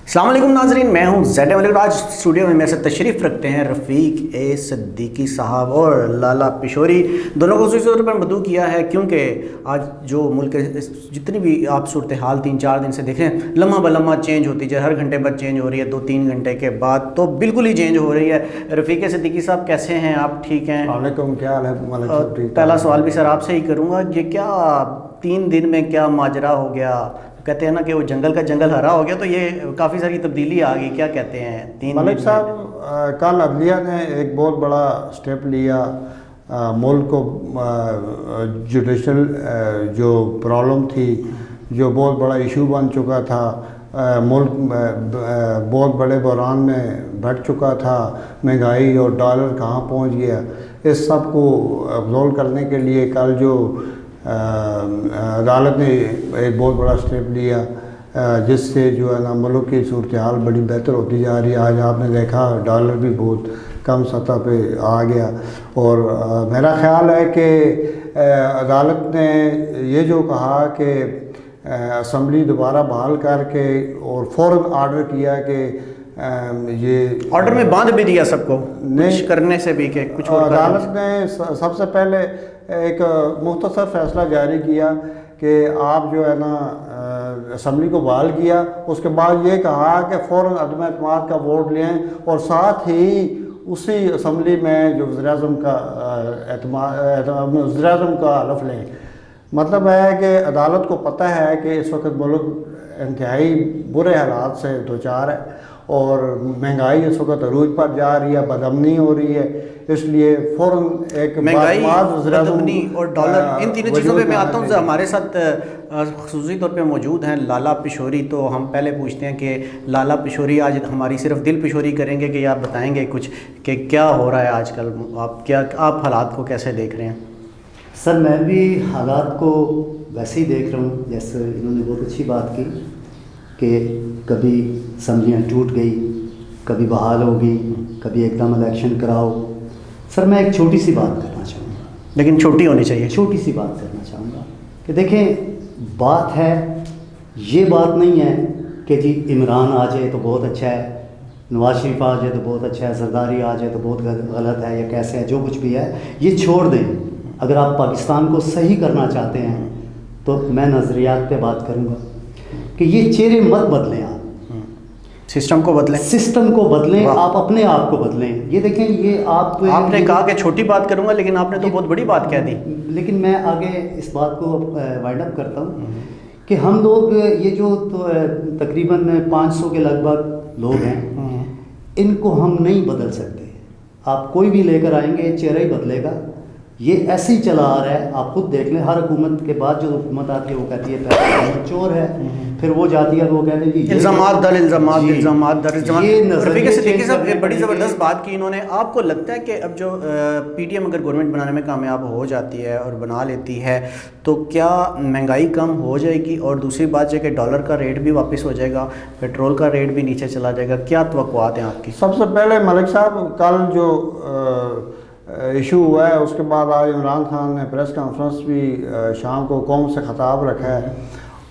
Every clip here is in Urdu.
السلام علیکم ناظرین، میں ہوں زیڈ ملک۔ آج اسٹوڈیو میں میرے سے تشریف رکھتے ہیں رفیق اے صدیقی صاحب اور لالا پشوری۔ دونوں کو خصوصی طور پر مدعو کیا ہے کیونکہ آج جو ملک جتنی بھی آپ صورتحال 3-4 دن سے دیکھیں، لمحہ بلمحہ چینج ہوتی جائے، ہر گھنٹے بعد چینج ہو رہی ہے، 2-3 گھنٹے کے بعد تو بالکل ہی چینج ہو رہی ہے۔ رفیق اے صدیقی صاحب کیسے ہیں آپ؟ ٹھیک ہیں؟ السلام علیکم، کیا حال ہے ملک صاحب؟ ٹھیک۔ پہلا سوال بھی سر آپ سے ہی کروں گا، یہ کیا 3 دن میں کیا ماجرا ہو گیا؟ کہتے ہیں نا کہ وہ جنگل کا جنگل ہرا ہو گیا، تو یہ کافی ساری تبدیلی آ گئی، کیا کہتے ہیں 3 ملک صاحب کل عدلیہ نے ایک بہت بڑا سٹیپ لیا، ملک کو جوڈیشل جو پرابلم تھی، جو بہت بڑا ایشو بن چکا تھا، ملک بہت بڑے بحران میں بھٹ چکا تھا، مہنگائی اور ڈالر کہاں پہنچ گیا، اس سب کو ابزالو کرنے کے لیے کل جو عدالت نے ایک بہت بڑا سٹیپ لیا، جس سے جو ہے نا ملک کی صورتحال بڑی بہتر ہوتی جا رہی ہے۔ آج آپ نے دیکھا ڈالر بھی بہت کم سطح پہ آ گیا، اور میرا خیال ہے کہ عدالت نے یہ جو کہا کہ اسمبلی دوبارہ بحال کر کے اور فوراً آرڈر کیا کہ یہ آرڈر میں باندھ بھی دیا سب کو کچھ کرنے سے بھی کہ کچھ اور عدالت نے سب سے پہلے ایک مختصر فیصلہ جاری کیا کہ آپ جو ہے نا اسمبلی کو بحال کیا، اس کے بعد یہ کہا کہ فوراً عدم اعتماد کا ووٹ لیں اور ساتھ ہی اسی اسمبلی میں جو وزیر اعظم کا حلف لیں۔ مطلب ہے کہ عدالت کو پتہ ہے کہ اس وقت ملک انتہائی برے حالات سے دوچار ہے اور مہنگائی اس وقت عروج پر جا رہی ہے، بدامنی ہو رہی ہے، اس لیے فوراً ایک مہنگائی، بدامنی اور ڈالر، ان تینوں چیزوں پہ میں آتا ہوں۔ ہمارے ساتھ خصوصی طور پہ موجود ہیں لالا پشوری، تو ہم پہلے پوچھتے ہیں کہ لالا پشوری آج ہماری صرف دل پشوری کریں گے کہ آپ بتائیں گے کچھ کہ کیا ہو رہا ہے آج کل، آپ حالات کو کیسے دیکھ رہے ہیں؟ سر میں بھی حالات کو ویسے ہی دیکھ رہا ہوں جیسے انہوں نے بہت اچھی بات کی کہ کبھی اسمبلیاں ٹوٹ گئی، کبھی بحال ہو گئی، کبھی ایک دم الیکشن کراؤ۔ سر میں ایک چھوٹی سی بات کرنا چاہوں گا، لیکن چھوٹی ہونی چاہیے، چھوٹی سی بات کرنا چاہوں گا کہ دیکھیں بات ہے، یہ بات نہیں ہے کہ جی عمران آ جائے تو بہت اچھا ہے، نواز شریف آ جائے تو بہت اچھا ہے، زرداری آ جائے تو بہت غلط ہے یا کیسے ہے، جو کچھ بھی ہے یہ چھوڑ دیں۔ اگر آپ پاکستان کو صحیح کرنا چاہتے ہیں تو میں نظریات پہ بات کروں گا کہ یہ چہرے مت بدلیں، آپ سسٹم کو بدلیں، سسٹم کو بدلیں، آپ اپنے آپ کو بدلیں۔ یہ دیکھیں یہ آپ نے کہا کہ چھوٹی بات کروں گا، لیکن آپ نے تو بہت بڑی بات کہہ دی۔ لیکن میں آگے اس بات کو وائنڈ اپ کرتا ہوں کہ ہم لوگ یہ جو تقریباً 500 کے لگ بھگ لوگ ہیں، ان کو ہم نہیں بدل سکتے۔ آپ کوئی بھی لے کر آئیں گے چہرہ ہی بدلے گا، یہ ایسے ہی چلا آ رہا ہے۔ آپ خود دیکھ لیں، ہر حکومت کے بعد جو حکومت آتی ہے وہ کہتی ہے پہلے حکومت چور ہے، پھر وہ جاتی ہے وہ کہتے ہیں الزامات در الزامات، الزامات در الزامات۔ رفیق صدیقی صاحب نظریے بڑی زبردست بات کی انہوں نے۔ آپ کو لگتا ہے کہ اب جو پی ٹی ایم اگر گورنمنٹ بنانے میں کامیاب ہو جاتی ہے اور بنا لیتی ہے تو کیا مہنگائی کم ہو جائے گی؟ اور دوسری بات یہ کہ ڈالر کا ریٹ بھی واپس ہو جائے گا، پیٹرول کا ریٹ بھی نیچے چلا جائے گا، کیا توقعات ہیں آپ کی؟ سب سے پہلے ملک صاحب کل جو ایشو ہوا ہے اس کے بعد آج عمران خان نے پریس کانفرنس بھی شام کو قوم سے خطاب رکھا ہے،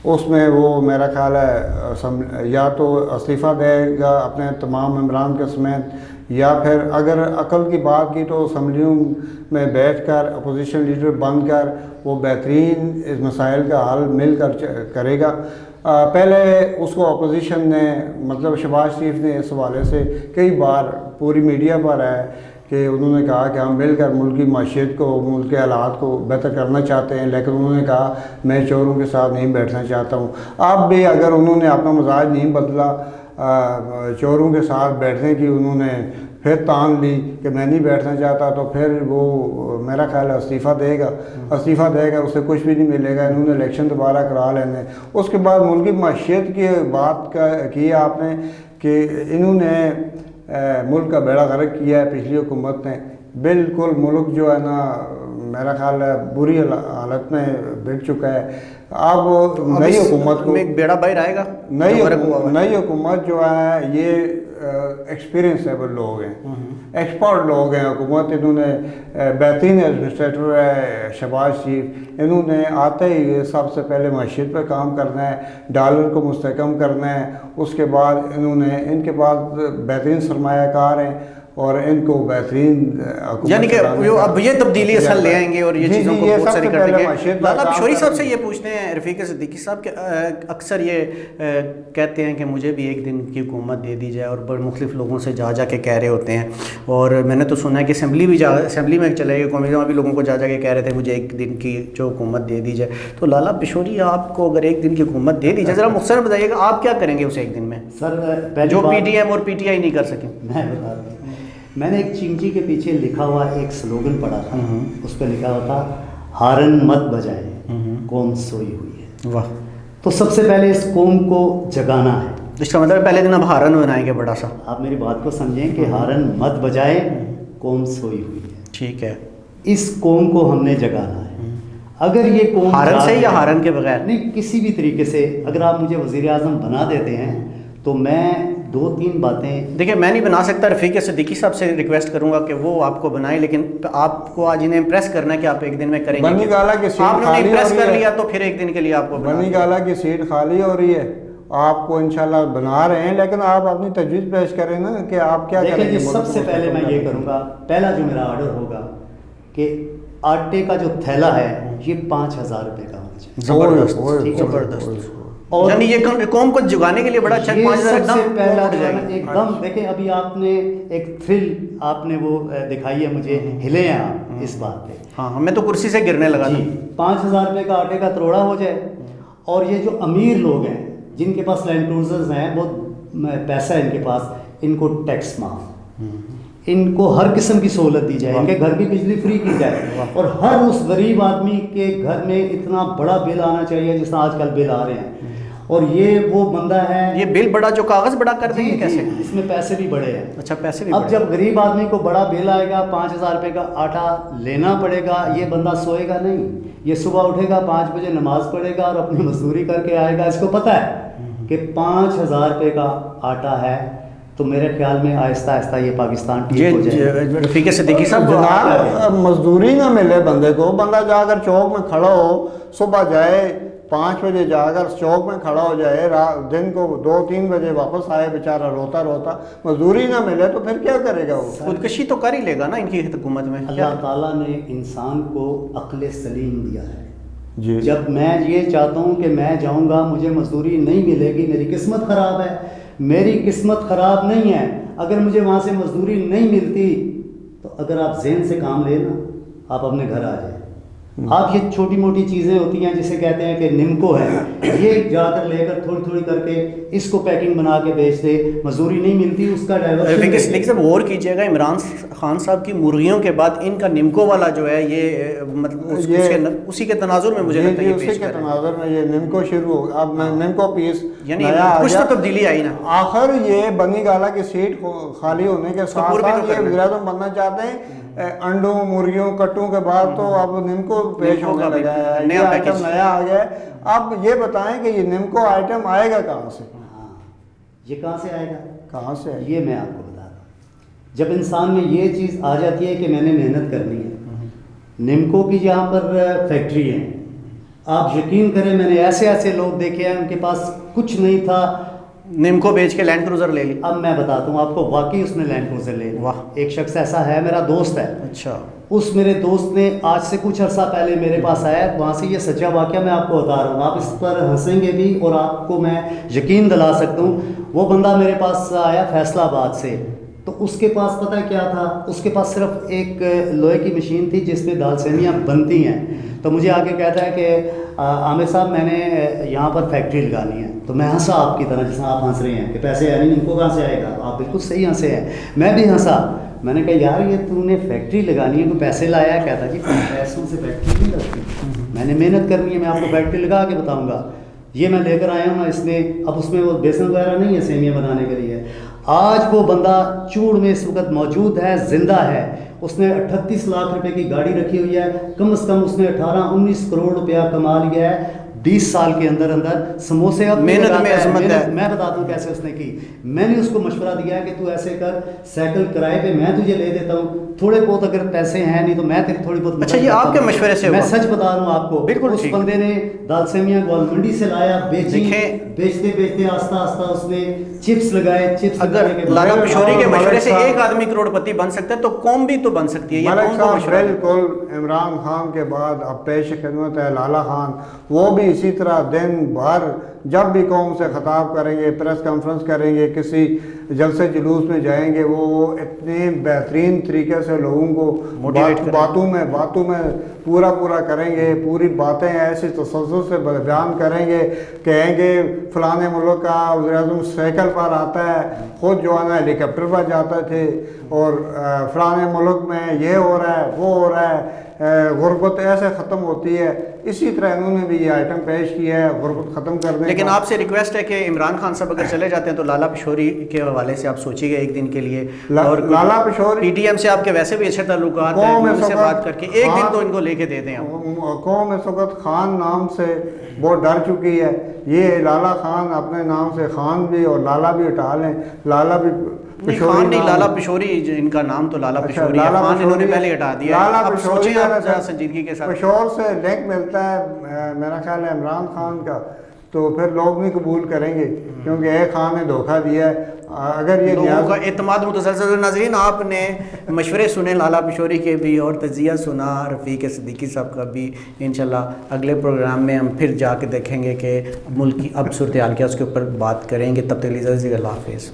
اس میں وہ میرا خیال ہے یا تو استعفیٰ دے گا اپنے تمام ممبران کے سمیت، یا پھر اگر عقل کی بات کی تو اسمبلیوں میں بیٹھ کر اپوزیشن لیڈر بن کر وہ بہترین اس مسائل کا حل مل کر کرے گا۔ پہلے اس کو اپوزیشن نے مطلب شہباز شریف نے اس حوالے سے کئی بار پوری میڈیا پر ہے کہ انہوں نے کہا کہ ہم مل کر ملک کی معیشت کو، ملک کے حالات کو بہتر کرنا چاہتے ہیں، لیکن انہوں نے کہا میں چوروں کے ساتھ نہیں بیٹھنا چاہتا ہوں۔ اب بھی اگر انہوں نے اپنا مزاج نہیں بدلا، چوروں کے ساتھ بیٹھنے کی انہوں نے پھر تان لی کہ میں نہیں بیٹھنا چاہتا، تو پھر وہ میرا خیال ہے استعفیٰ دے گا، اسے کچھ بھی نہیں ملے گا۔ انہوں نے الیکشن دوبارہ کرا لینے۔ اس کے بعد ملک کی معیشت کی بات کی آپ نے کہ انہوں نے ملک کا بیڑا غرق کیا ہے پچھلی حکومت نے۔ بالکل ملک جو ہے نا میرا خیال ہے بری حالت میں بٹ چکا ہے. اب نئی حکومت کو بیڑا باہر آئے گا. نئی حکومت جو ہے یہ ایکسپیرینسیبل لوگ ہیں, ایکسپرٹ لوگ ہیں حکومت. انہوں نے بہترین ایڈمنسٹریٹر ہے شہباز شریف, انہوں نے آتے ہی سب سے پہلے معیشت پہ کام کرنا ہے, ڈالر کو مستحکم کرنا ہے. اس کے بعد انہوں نے ان کے بعد بہترین سرمایہ کار ہیں اور ان کو بہترین یعنی کہ اب یہ تبدیلی اصل لے آئیں گے اور یہ چیزوں کو بہت ساری کر دیں گے. لالا پشوری صاحب سے یہ پوچھتے ہیں رفیق صدیقی صاحب کہ اکثر یہ کہتے ہیں کہ مجھے بھی ایک دن کی حکومت دے دی جائے, اور بڑے مختلف لوگوں سے جا جا کے کہہ رہے ہوتے ہیں. اور میں نے تو سنا ہے کہ اسمبلی میں چلے گئے قومی بھی لوگوں کو جا جا کے کہہ رہے تھے مجھے ایک دن کی جو حکومت دے دی جائے. تو لالا پشوری آپ کو اگر ایک دن کی حکومت دے دی جائے, ذرا مختصر بتائیے گا آپ کیا کریں گے اسے ایک دن میں, سر جو پی ٹی ایم اور پی ٹی آئی نہیں کر سکیں؟ میں بتا دوں, میں نے ایک چینچی کے پیچھے لکھا ہوا ایک سلوگن پڑھا تھا, اس پہ لکھا ہوا تھا ہارن مت بجائے قوم سوئی ہوئی ہے. واہ. تو سب سے پہلے اس قوم کو جگانا ہے. اس کا مطلب پہلے دن اب ہارن بنائیں گے بڑا سا. آپ میری بات کو سمجھیں کہ ہارن مت بجائے قوم سوئی ہوئی ہے. ٹھیک ہے. اس قوم کو ہم نے جگانا ہے. اگر یہ قوم ہارن سے یا ہارن کے بغیر نہیں, کسی بھی طریقے سے اگر آپ مجھے وزیر اعظم بنا دیتے ہیں تو میں 2-3 باتیں دیکھیں میں نہیں بنا سکتا. رفیق صدیقی صاحب سے ریکویسٹ کروں گا کہ وہ آپ کو بنائیں, لیکن آپ کو آج انہیں امپریس کرنا ہے کہ آپ ایک دن میں کریں گے. بنی گالا کی سیٹ آپ نے خالی امپریس کر لیا تو پھر ایک دن کے لیے آپ کو بنی گالا کی سیٹ خالی ہو رہی ہے, آپ کو انشاءاللہ بنا رہے ہیں, لیکن آپ اپنی تجویز پیش کریں نا کہ آپ کیا کریں گے. سب سے پہلے میں یہ کروں گا, پہلا جو میرا آرڈر ہوگا کہ آٹے کا جو تھیلا ہے یہ 5,000 روپے کا ہونا چاہیے. زبردست. اور یعنی یہ قوم کو جگانے کے لیے بڑا اچھا 5,000 ایک دم. دیکھیں ابھی آپ نے ایک تھرل آپ نے وہ دکھائی ہے مجھے, ہلے ہیں آپ اس بات پہ. ہاں میں تو کرسی سے گرنے لگا. 5,000 روپے کا آٹے کا تروڑا ہو جائے, اور یہ جو امیر لوگ ہیں جن کے پاس لینڈ کروزرز ہیں, بہت پیسہ ہے ان کے پاس, ان کو ٹیکس معاف, ان کو ہر قسم کی سہولت دی جائے, ان کے گھر کی بجلی فری کی جائے, اور ہر اس غریب آدمی کے گھر میں اتنا بڑا بل آنا چاہیے جس طرح آج کل بل آ رہے ہیں. اور یہ وہ بندہ ہے, یہ بل بڑا جو کاغذ بڑا کر دیں گے کیسے؟ اس میں پیسے بھی بڑے ہیں. اچھا پیسے بھی. اب جب غریب آدمی کو بڑا بل آئے گا, 5,000 روپے کا آٹا لینا پڑے گا, یہ بندہ سوئے گا نہیں, یہ صبح اٹھے گا 5 بجے نماز پڑھے گا اور اپنی مزدوری کر کے آئے گا. اس کو پتہ ہے کہ 5,000 روپے کا آٹا ہے, تو میرے خیال میں آہستہ آہستہ یہ پاکستان ٹھیک ہو جائے گا. رفیق صدیقی صاحب جناب مزدوری نہ ملے بندے کو, بندہ جا کر چوک میں کھڑا ہو, صبح جائے 5 بجے جا کر چوک میں کھڑا ہو جائے, دن کو 2-3 بجے واپس آئے بیچارہ روتا روتا, مزدوری نہ ملے تو پھر کیا کرے گا وہ؟ خودکشی تو کر ہی لے گا نا ان کی حکومت میں. اللہ تعالیٰ نے انسان کو عقل سلیم دیا ہے. جی جب میں یہ چاہتا ہوں کہ میں جاؤں گا مجھے مزدوری نہیں ملے گی, میری قسمت خراب ہے. میری قسمت خراب نہیں ہے, اگر مجھے وہاں سے مزدوری نہیں ملتی تو اگر آپ ذہن سے کام لیں نا, آپ اپنے گھر آ جائیں. آپ یہ چھوٹی موٹی چیزیں ہوتی ہیں جسے کہتے ہیں کہ نمکو ہے, یہ جا کر لے کر تھوڑی تھوڑی کر کے اس کو پیکنگ بنا کے بیچ دے, مزدوری نہیں ملتی اس کا ڈائیورشن. لیکن سب غور کیجیے گا, عمران خان صاحب کی مرغیوں کے بعد ان کا نمکو والا جو ہے یہ مطلب اسی کے تناظر میں مجھے لگتا ہے یہ اسی کے تناظر میں یہ نمکو شروع ہو. اب نمکو پیس یعنی کچھ تو تبدیلی آئی نا. آخر یہ بنی گالا کی سیٹ خالی ہونے کے ساتھ ساتھ یہ وزیر اعظم بننا چاہتے ہیں. انڈوں مرغیوں کٹوں کے بعد تو اب نمکو پیش ہونے لگا ہے, نیا آئٹم نیا آ گیا ہے. اب یہ بتائیں کہ یہ نمکو آئٹم آئے گا کہاں سے؟ یہ کہاں سے آئے گا؟ کہاں سے؟ یہ میں آپ کو بتا رہا ہوں. جب انسان میں یہ چیز آ جاتی ہے کہ میں نے محنت کرنی ہے. نمکو کی جہاں پر فیکٹری ہے, آپ یقین کریں میں نے ایسے ایسے لوگ دیکھے ہیں ان کے پاس کچھ نہیں تھا, نمکو بیچ کے لینڈ کروزر لے لی. اب میں بتاتا ہوں آپ کو, واقعی اس نے لینڈ کروزر لے لی. واہ. ایک شخص ایسا ہے, میرا دوست ہے. اچھا. اس میرے دوست نے آج سے کچھ عرصہ پہلے میرے پاس آیا, وہاں سے یہ سچا واقعہ میں آپ کو بتا رہا ہوں, آپ اس پر ہنسیں گے بھی اور آپ کو میں یقین دلا سکتا ہوں. وہ بندہ میرے پاس آیا فیصلہ آباد سے, تو اس کے پاس پتہ کیا تھا, اس کے پاس صرف ایک لوہے کی مشین تھی جس پہ دال سیمیاں بنتی ہیں. تو مجھے آ کے کہتا ہے کہ عامر صاحب میں نے یہاں پر فیکٹری لگانی ہے. تو میں ہنسا آپ کی طرح جس طرح آپ ہنس رہے ہیں کہ پیسے یعنی ان کو کہاں سے آئے گا, آپ بالکل صحیح ہنسے ہیں. میں بھی ہنسا, میں نے کہا یار یہ تو نے فیکٹری لگانی ہے تو پیسے لایا, کہتا جی پیسوں سے فیکٹری نہیں لگتی, میں نے محنت کرنی ہے, میں آپ کو فیکٹری لگا کے بتاؤں گا. یہ میں لے کر آیا ہوں نا, اس میں اب اس میں وہ بیسن وغیرہ نہیں ہے سیمیاں بنانے کے لیے. آج وہ بندہ چوڑ میں اس وقت موجود ہے، زندہ ہے. اس نے 38 لاکھ روپے کی گاڑی رکھی ہوئی ہے، کم از کم اس نے 18-19 کروڑ روپیہ کما لیا ہے 20 سال کے اندر اندر. سموسے اب محنت میں عظمت ہے. میں بتا دوں کیسے اس نے کی. میں نے اس کو مشورہ دیا کہ تو ایسے کر، سائیکل کرائے پہ میں تجھے لے دیتا ہوں، تھوڑے بہت اگر پیسے ہیں نہیں تو میں تیری تھوڑی بہت. اچھا یہ آپ کے مشورے سے میں ہوا؟ سچ بتا رہا ہوں آپ کو. بالکل اس بندے نے دال سیویاں گول منڈی سے لایا، بیچی، بیچتے بیچتے آہستہ آہستہ اس نے چپس لگائے. چپس اگر لالا پشوری کے مشورے سے ایک آدمی کروڑ پتی بن سکتا ہے تو قوم بھی تو بن سکتی ہے. یہ ملک قوم کا صاحب مشورہ ہے. بالکل عمران خان کے بعد اب پیش خدمت ہے لالا خان. وہ بھی اسی طرح دن بھر جب بھی قوم سے خطاب کریں گے، پریس کانفرنس کریں گے، کسی جلسے جلوس میں جائیں گے، وہ اتنے بہترین طریقے سے لوگوں کو باتوں میں پورا کریں گے. پوری باتیں ایسی تسلسل سے بیان کریں گے، کہیں گے فلانے ملک کا وزیر اعظم سائیکل پر آتا ہے، خود جو ہے نا ہیلی کاپٹر پر جاتے تھے، اور فلانے ملک میں یہ ہو رہا ہے وہ ہو رہا ہے، غربت ایسے ختم ہوتی ہے. اسی طرح انہوں نے بھی یہ آئٹم پیش کیا ہے غربت ختم کرنے. لیکن آپ سے ریکویسٹ ہے کہ عمران خان صاحب اگر چلے جاتے ہیں تو لالا پشوری کے حوالے سے آپ سوچیے گا ایک دن کے لیے. اور لالا پشوری پی ٹی ایم سے آپ کے ویسے بھی اچھے تعلقات ہیں، ان سے بات کر کے ایک دن تو ان کو لے کے دے دیں. قوم اس وقت خان نام سے بہت ڈر چکی ہے. یہ لالا خان اپنے نام سے خان بھی اور لالا بھی ہٹا لیں. لالا بھی خان نہیں، لالا پشوری ان کا نام تو لالا پشوری ہے. خان انہوں نے پہلے ہٹا دیا. اب سوچیں آپ ذرا سنجیدگی کے ساتھ. پشور سے لنک ملتا ہے میرا خیال ہے عمران خان کا، تو پھر لوگ نہیں قبول کریں گے کیونکہ ایک خان نے دھوکہ دیا ہے. اگر یہ لوگوں کا اعتماد متزلزل. ناظرین آپ نے مشورے سنے لالا پشوری کے بھی اور تجزیہ سنا رفیق صدیقی صاحب کا بھی. انشاءاللہ اگلے پروگرام میں ہم پھر جا کے دیکھیں گے کہ ملک کی اب صورتحال کیا، اس کے اوپر بات کریں گے. تب تک اللہ حافظ.